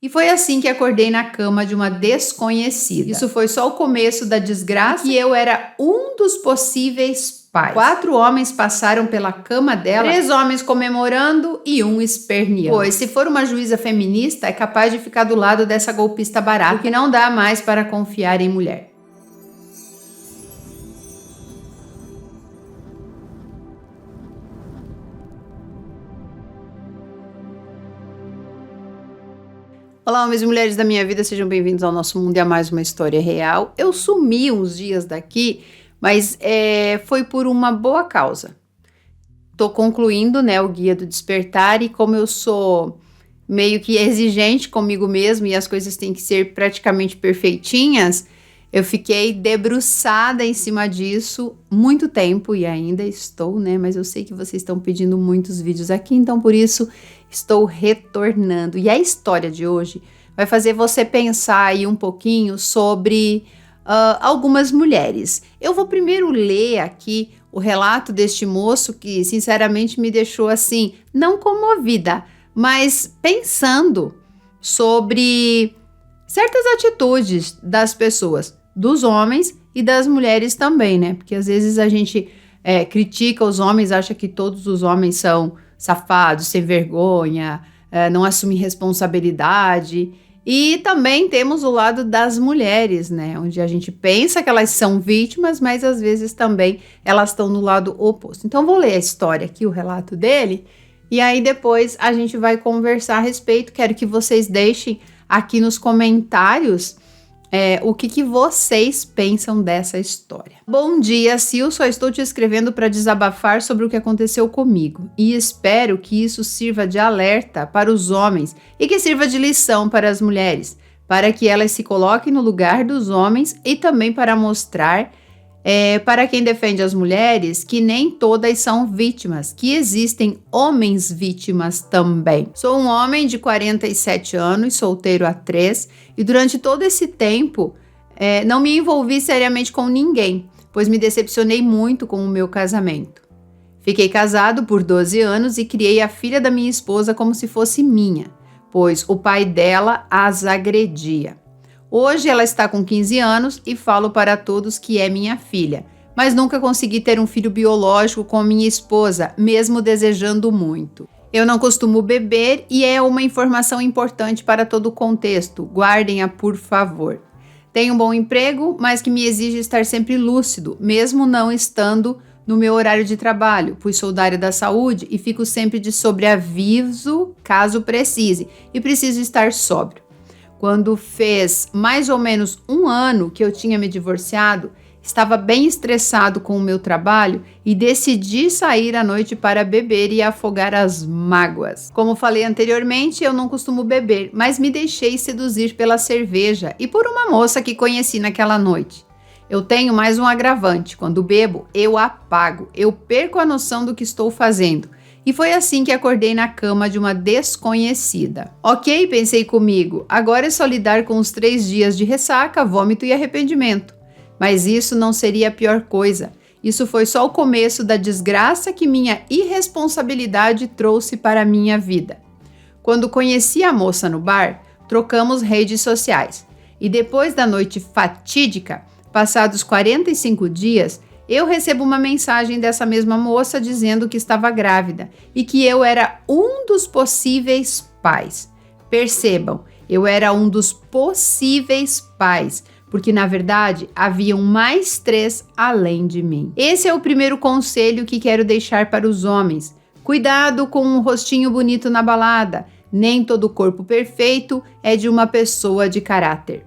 E foi assim que acordei na cama de uma desconhecida. Isso foi só o começo da desgraça e eu era um dos possíveis pais. 4 homens passaram pela cama dela, 3 homens comemorando e um esperneando. Pois, se for uma juíza feminista, é capaz de ficar do lado dessa golpista barata, porque não dá mais para confiar em mulher. Olá, homens e mulheres da minha vida, sejam bem-vindos ao nosso mundo e a mais uma história real. Eu sumi uns dias daqui, mas foi por uma boa causa. Tô concluindo, o Guia do Despertar, e como eu sou meio que exigente comigo mesmo e as coisas têm que ser praticamente perfeitinhas, eu fiquei debruçada em cima disso muito tempo e ainda estou, mas eu sei que vocês estão pedindo muitos vídeos aqui, então por isso estou retornando. E a história de hoje vai fazer você pensar aí um pouquinho sobre algumas mulheres. Eu vou primeiro ler aqui o relato deste moço que sinceramente me deixou assim, não comovida, mas pensando sobre certas atitudes das pessoas, dos homens e das mulheres também, Porque às vezes a gente critica os homens, acha que todos os homens são safados, sem vergonha, não assumem responsabilidade. E também temos o lado das mulheres, Onde a gente pensa que elas são vítimas, mas às vezes também elas estão no lado oposto. Então vou ler a história aqui, o relato dele, e aí depois a gente vai conversar a respeito. Quero que vocês deixem aqui nos comentários o que vocês pensam dessa história. Bom dia, Sil, só estou te escrevendo para desabafar sobre o que aconteceu comigo e espero que isso sirva de alerta para os homens e que sirva de lição para as mulheres, para que elas se coloquem no lugar dos homens e também para mostrar para quem defende as mulheres que nem todas são vítimas, que existem homens vítimas também. Sou um homem de 47 anos, solteiro há 3, e durante todo esse tempo não me envolvi seriamente com ninguém, pois me decepcionei muito com o meu casamento. Fiquei casado por 12 anos e criei a filha da minha esposa como se fosse minha, pois o pai dela as agredia. Hoje ela está com 15 anos e falo para todos que é minha filha, mas nunca consegui ter um filho biológico com minha esposa, mesmo desejando muito. Eu não costumo beber e é uma informação importante para todo o contexto, guardem-a por favor. Tenho um bom emprego, mas que me exige estar sempre lúcido, mesmo não estando no meu horário de trabalho, pois sou da área da saúde e fico sempre de sobreaviso caso precise, e preciso estar sóbrio. Quando fez mais ou menos 1 ano que eu tinha me divorciado, estava bem estressado com o meu trabalho e decidi sair à noite para beber e afogar as mágoas. Como falei anteriormente, eu não costumo beber, mas me deixei seduzir pela cerveja e por uma moça que conheci naquela noite. Eu tenho mais um agravante: quando bebo, eu apago, eu perco a noção do que estou fazendo. E foi assim que acordei na cama de uma desconhecida. Ok, pensei comigo, agora é só lidar com os 3 dias de ressaca, vômito e arrependimento. Mas isso não seria a pior coisa. Isso foi só o começo da desgraça que minha irresponsabilidade trouxe para a minha vida. Quando conheci a moça no bar, trocamos redes sociais. E depois da noite fatídica, passados 45 dias, eu recebo uma mensagem dessa mesma moça dizendo que estava grávida e que eu era um dos possíveis pais. Percebam, eu era um dos possíveis pais, porque na verdade haviam mais 3 além de mim. Esse é o primeiro conselho que quero deixar para os homens. Cuidado com um rostinho bonito na balada. Nem todo corpo perfeito é de uma pessoa de caráter.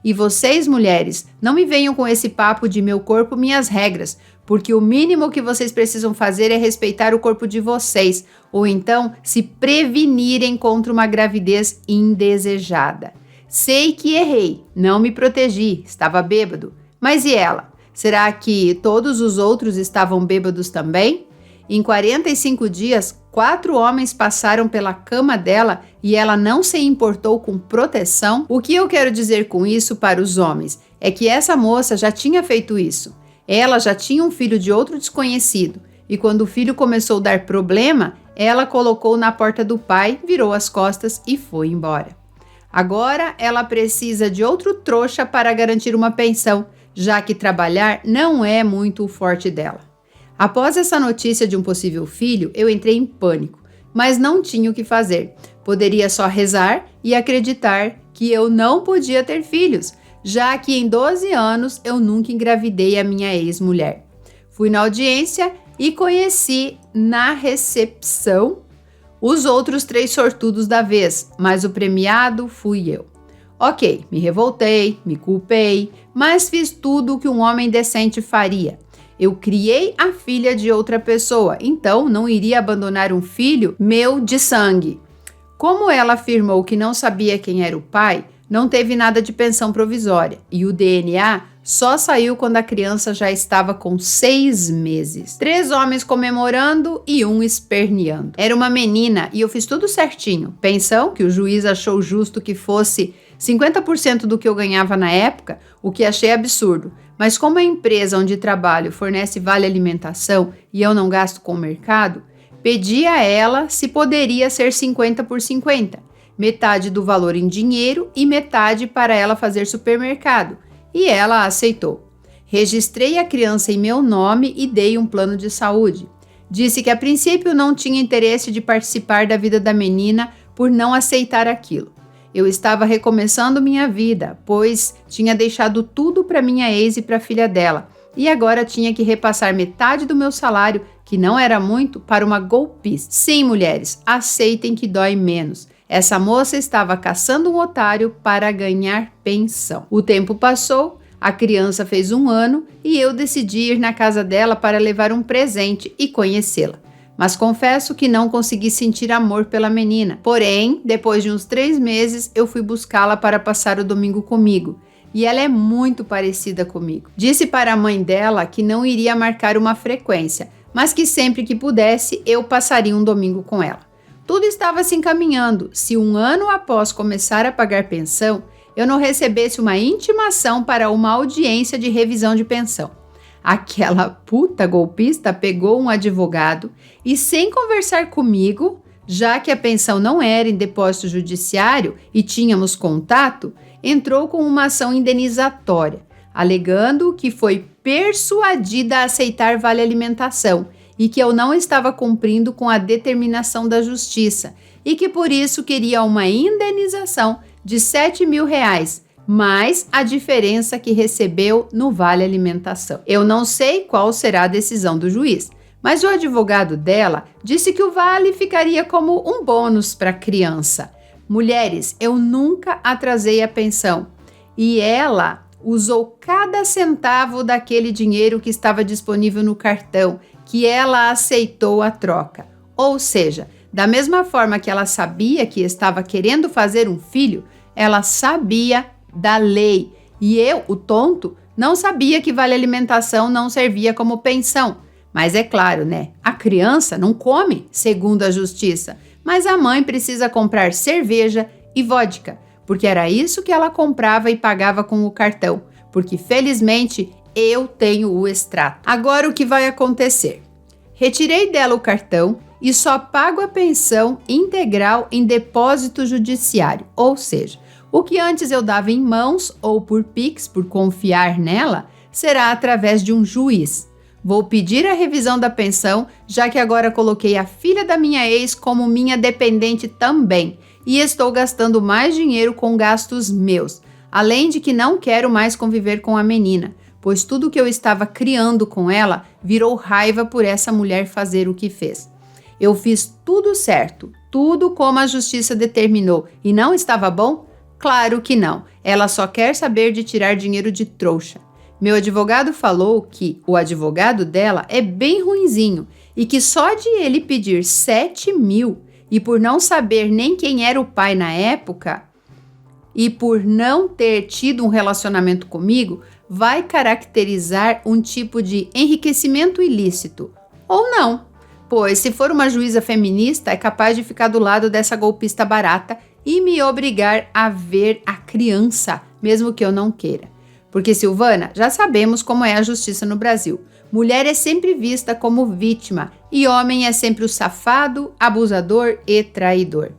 E vocês, mulheres, não me venham com esse papo de meu corpo, minhas regras, porque o mínimo que vocês precisam fazer é respeitar o corpo de vocês, ou então se prevenirem contra uma gravidez indesejada. Sei que errei, não me protegi, estava bêbado. Mas e ela? Será que todos os outros estavam bêbados também? Em 45 dias, 4 homens passaram pela cama dela e ela não se importou com proteção? O que eu quero dizer com isso para os homens é que essa moça já tinha feito isso. Ela já tinha um filho de outro desconhecido e quando o filho começou a dar problema, ela colocou na porta do pai, virou as costas e foi embora. Agora ela precisa de outro trouxa para garantir uma pensão, já que trabalhar não é muito o forte dela. Após essa notícia de um possível filho, eu entrei em pânico, mas não tinha o que fazer. Poderia só rezar e acreditar que eu não podia ter filhos, já que em 12 anos eu nunca engravidei a minha ex-mulher. Fui na audiência e conheci na recepção os outros 3 sortudos da vez, mas o premiado fui eu. Ok, me revoltei, me culpei, mas fiz tudo o que um homem decente faria. Eu criei a filha de outra pessoa, então não iria abandonar um filho meu de sangue. Como ela afirmou que não sabia quem era o pai, não teve nada de pensão provisória e o DNA só saiu quando a criança já estava com 6 meses. 3 homens comemorando e um esperneando. Era uma menina e eu fiz tudo certinho. Pensão, que o juiz achou justo que fosse 50% do que eu ganhava na época, o que achei absurdo. Mas como a empresa onde trabalho fornece vale alimentação e eu não gasto com o mercado, pedi a ela se poderia ser 50 por 50. Metade do valor em dinheiro e metade para ela fazer supermercado. E ela aceitou. Registrei a criança em meu nome e dei um plano de saúde. Disse que a princípio não tinha interesse de participar da vida da menina por não aceitar aquilo. Eu estava recomeçando minha vida, pois tinha deixado tudo para minha ex e para a filha dela. E agora tinha que repassar metade do meu salário, que não era muito, para uma golpista. Sim, mulheres, aceitem que dói menos. Essa moça estava caçando um otário para ganhar pensão. O tempo passou, a criança fez 1 ano e eu decidi ir na casa dela para levar um presente e conhecê-la. Mas confesso que não consegui sentir amor pela menina. Porém, depois de uns 3 meses, eu fui buscá-la para passar o domingo comigo. E ela é muito parecida comigo. Disse para a mãe dela que não iria marcar uma frequência, mas que sempre que pudesse, eu passaria um domingo com ela. Tudo estava se encaminhando se 1 ano após começar a pagar pensão, eu não recebesse uma intimação para uma audiência de revisão de pensão. Aquela puta golpista pegou um advogado e, sem conversar comigo, já que a pensão não era em depósito judiciário e tínhamos contato, entrou com uma ação indenizatória, alegando que foi persuadida a aceitar vale alimentação e que eu não estava cumprindo com a determinação da justiça e que por isso queria uma indenização de R$7 mil, mais a diferença que recebeu no vale alimentação. Eu não sei qual será a decisão do juiz, mas o advogado dela disse que o vale ficaria como um bônus para a criança. Mulheres, eu nunca atrasei a pensão e ela usou cada centavo daquele dinheiro que estava disponível no cartão, que ela aceitou a troca. Ou seja, da mesma forma que ela sabia que estava querendo fazer um filho, ela sabia da lei. E eu, o tonto, não sabia que vale alimentação não servia como pensão. Mas é claro, né? A criança não come, segundo a justiça, mas a mãe precisa comprar cerveja e vodka, porque era isso que ela comprava e pagava com o cartão, porque felizmente eu tenho o extrato. Agora o que vai acontecer? Retirei dela o cartão e só pago a pensão integral em depósito judiciário, ou seja, o que antes eu dava em mãos ou por Pix, por confiar nela, será através de um juiz. Vou pedir a revisão da pensão, já que agora coloquei a filha da minha ex como minha dependente também e estou gastando mais dinheiro com gastos meus, além de que não quero mais conviver com a menina, pois tudo que eu estava criando com ela virou raiva por essa mulher fazer o que fez. Eu fiz tudo certo, tudo como a justiça determinou e não estava bom? Claro que não, ela só quer saber de tirar dinheiro de trouxa. Meu advogado falou que o advogado dela é bem ruinzinho e que só de ele pedir 7 mil e por não saber nem quem era o pai na época e por não ter tido um relacionamento comigo, vai caracterizar um tipo de enriquecimento ilícito. Ou não, pois se for uma juíza feminista é capaz de ficar do lado dessa golpista barata e me obrigar a ver a criança, mesmo que eu não queira. Porque, Silvana, já sabemos como é a justiça no Brasil. Mulher é sempre vista como vítima e homem é sempre o safado, abusador e traidor.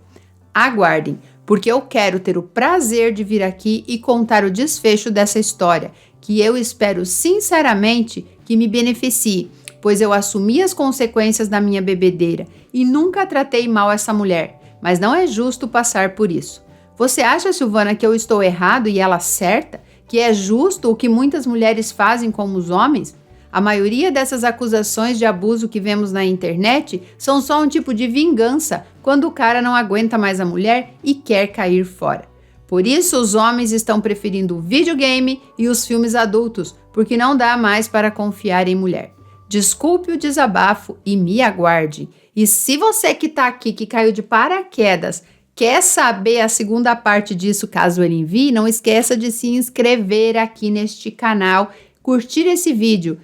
Aguardem, porque eu quero ter o prazer de vir aqui e contar o desfecho dessa história, que eu espero sinceramente que me beneficie, pois eu assumi as consequências da minha bebedeira e nunca tratei mal essa mulher, mas não é justo passar por isso. Você acha, Silvana, que eu estou errado e ela certa? Que é justo o que muitas mulheres fazem com os homens? A maioria dessas acusações de abuso que vemos na internet são só um tipo de vingança quando o cara não aguenta mais a mulher e quer cair fora. Por isso, os homens estão preferindo o videogame e os filmes adultos, porque não dá mais para confiar em mulher. Desculpe o desabafo e me aguarde. E se você que está aqui, que caiu de paraquedas, quer saber a segunda parte disso, caso ele envie, não esqueça de se inscrever aqui neste canal, curtir esse vídeo.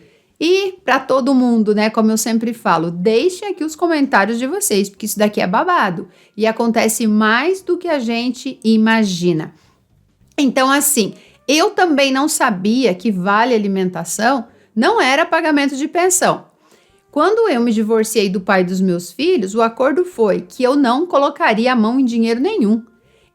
E para todo mundo, né, como eu sempre falo, deixem aqui os comentários de vocês, porque isso daqui é babado e acontece mais do que a gente imagina. Então, assim, eu também não sabia que vale alimentação não era pagamento de pensão. Quando eu me divorciei do pai dos meus filhos, o acordo foi que eu não colocaria a mão em dinheiro nenhum.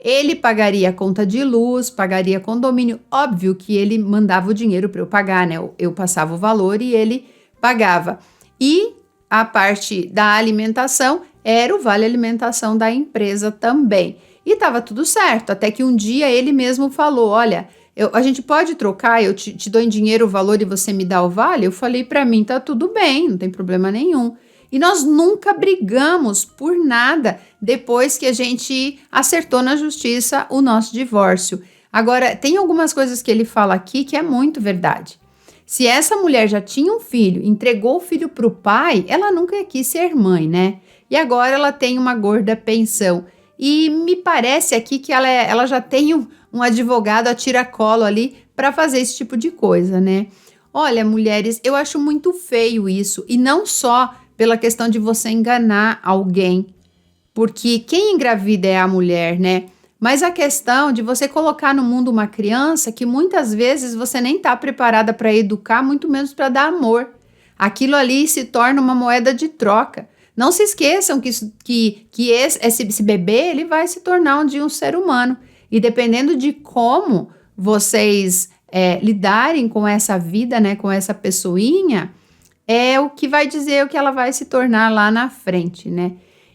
Ele pagaria a conta de luz, pagaria condomínio. Óbvio que ele mandava o dinheiro para eu pagar, né? Eu passava o valor e ele pagava. E a parte da alimentação era o vale alimentação da empresa também. E estava tudo certo, até que um dia ele mesmo falou, olha, a gente pode trocar, eu te dou em dinheiro o valor e você me dá o vale? Eu falei, para mim tá tudo bem, não tem problema nenhum. E nós nunca brigamos por nada depois que a gente acertou na justiça o nosso divórcio. Agora, tem algumas coisas que ele fala aqui que é muito verdade. Se essa mulher já tinha um filho, entregou o filho para o pai, ela nunca quis ser mãe, né? E agora ela tem uma gorda pensão. E me parece aqui que ela já tem um advogado a tiracolo ali para fazer esse tipo de coisa, né? Olha, mulheres, eu acho muito feio isso. E não só pela questão de você enganar alguém, porque quem engravida é a mulher, né? Mas a questão de você colocar no mundo uma criança que muitas vezes você nem está preparada para educar, muito menos para dar amor. Aquilo ali se torna uma moeda de troca. Não se esqueçam que esse bebê ele vai se tornar um dia um ser humano. E dependendo de como vocês lidarem com essa vida, né, com essa pessoinha, é o que vai dizer o que ela vai se tornar lá na frente, né?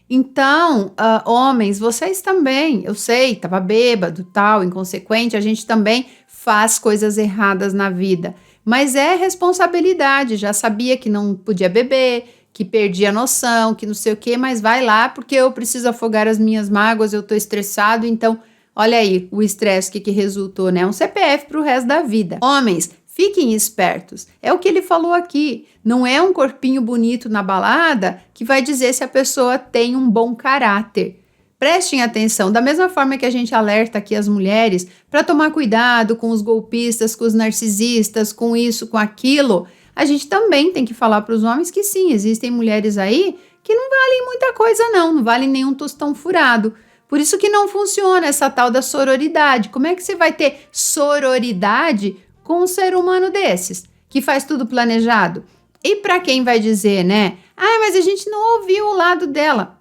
Então, homens, vocês também, eu sei, estava bêbado, tal, inconsequente, a gente também faz coisas erradas na vida, mas é responsabilidade, já sabia que não podia beber, que perdia a noção, que não sei o quê, mas vai lá porque eu preciso afogar as minhas mágoas, eu tô estressado, então, olha aí o estresse que resultou, né? Um CPF pro resto da vida. Homens, fiquem espertos, é o que ele falou aqui, não é um corpinho bonito na balada que vai dizer se a pessoa tem um bom caráter. Prestem atenção, da mesma forma que a gente alerta aqui as mulheres para tomar cuidado com os golpistas, com os narcisistas, com isso, com aquilo, a gente também tem que falar para os homens que sim, existem mulheres aí que não valem muita coisa não valem nenhum tostão furado. Por isso que não funciona essa tal da sororidade. Como é que você vai ter sororidade com um ser humano desses, que faz tudo planejado? E para quem vai dizer, né? Ah, mas a gente não ouviu o lado dela.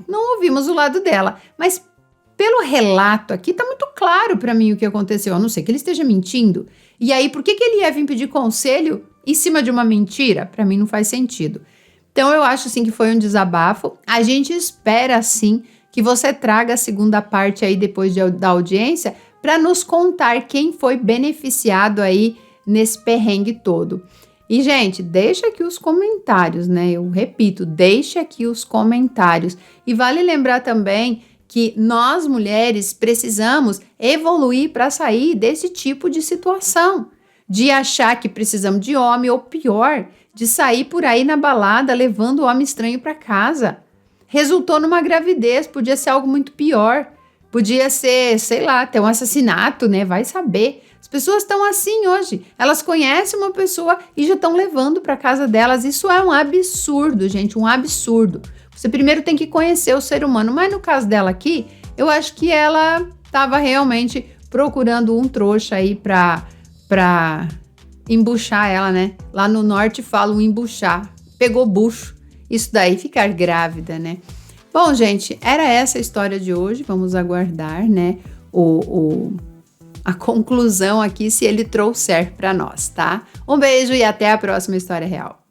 Não ouvimos o lado dela. Mas pelo relato aqui, tá muito claro para mim o que aconteceu. A não ser que ele esteja mentindo. E aí, por que ele ia vir pedir conselho em cima de uma mentira? Para mim não faz sentido. Então, eu acho, sim, que foi um desabafo. A gente espera, sim, que você traga a segunda parte aí depois da audiência para nos contar quem foi beneficiado aí nesse perrengue todo. E, gente, deixa aqui os comentários, né? Eu repito, deixa aqui os comentários. E vale lembrar também que nós, mulheres, precisamos evoluir para sair desse tipo de situação. De achar que precisamos de homem, ou pior, de sair por aí na balada levando o homem estranho para casa. Resultou numa gravidez, podia ser algo muito pior. Podia ser, sei lá, até um assassinato, né? Vai saber. As pessoas estão assim hoje. Elas conhecem uma pessoa e já estão levando para casa delas. Isso é um absurdo, gente, um absurdo. Você primeiro tem que conhecer o ser humano. Mas no caso dela aqui, eu acho que ela estava realmente procurando um trouxa aí pra embuchar ela, né? Lá no norte falam embuchar. Pegou bucho. Isso daí, ficar grávida, né? Bom, gente, era essa a história de hoje. Vamos aguardar, né, a conclusão aqui, se ele trouxer para nós, tá? Um beijo e até a próxima História Real.